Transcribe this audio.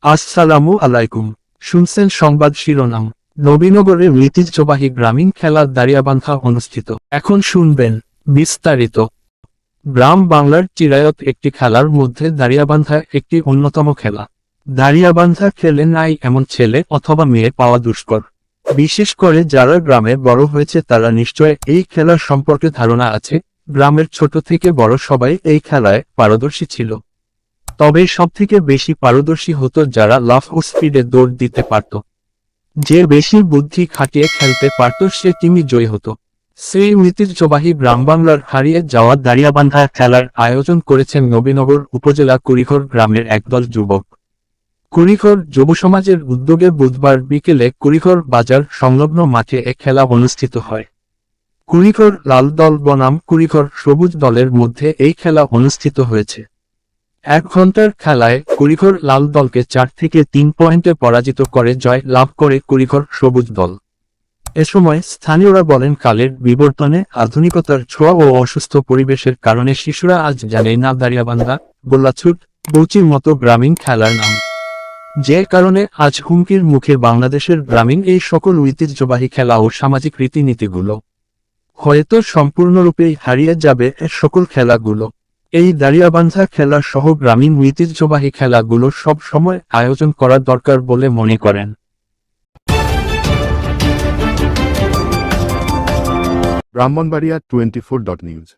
আসসালামু আলাইকুম। শুনছেন সংবাদ শিরোনাম। নবীনগরের ঐতিহ্যবাহী গ্রামীণ খেলা দাড়িয়াবান্ধা অনুষ্ঠিত। এখন শুনবেন বিস্তারিত। গ্রাম বাংলার চিরায়ত একটি খেলার মধ্যে দাড়িয়াবান্ধা একটি অন্যতম খেলা। দাড়িয়াবান্ধা খেলে নাই এমন ছেলে অথবা মেয়ে পাওয়া দুষ্কর। বিশেষ করে যারা গ্রামে বড় হয়েছে তারা নিশ্চয় এই খেলার সম্পর্কে ধারণা আছে। গ্রামের ছোট থেকে বড় সবাই এই খেলায় পারদর্শী ছিল। তবে সবথেকে বেশি পারদর্শী হতো যারা লাফ ও স্পিডে দৌড় দিতে পারত। যে বেশি বুদ্ধি খাটিয়ে খেলতে পারত সে টিমই জয়ী হতো। সেই ঐতিহ্যবাহী গ্রামবাংলার হারিয়ে যাওয়া দাড়িয়াবান্ধা খেলার আয়োজন করেছেন নবীনগর উপজেলা কুড়িঘর গ্রামের একদল যুবক। কুড়িঘর যুব সমাজের উদ্যোগে বুধবার বিকেলে কুড়িঘর বাজার সংলগ্ন মাঠে এ খেলা অনুষ্ঠিত হয়। কুড়িঘর লাল দল বনাম কুড়িঘর সবুজ দলের মধ্যে এই খেলা অনুষ্ঠিত হয়েছে। 1 ঘন্টার খেলায় কুড়িঘর লাল দলকে 4 থেকে 3 পয়েন্টে পরাজিত করে জয় লাভ করে কুড়িঘর সবুজ দল। এ সময় স্থানীয়রা বলেন, কালের বিবর্তনে আধুনিকতার ছোঁয়া ও অসুস্থ পরিবেশের কারণে শিশুরা আজ জানে না দাড়িয়াবান্ধা, গোল্লাছুট, বৌচির মতো গ্রামীণ খেলার নাম। যে কারণে আজ হুমকির মুখে বাংলাদেশের গ্রামীণ এই সকল ঐতিহ্যবাহী খেলা ও সামাজিক রীতিনীতিগুলো। হয়তো সম্পূর্ণরূপেই হারিয়ে যাবে এ সকল খেলাগুলো। এই দাড়িয়াবান্ধা খেলা সহ গ্রামীণ ঐতিহ্যবাহী খেলাগুলো সব সময় আয়োজন করা দরকার বলে মনে করেন। ব্রাহ্মণবাড়িয়া 24.নিউজ।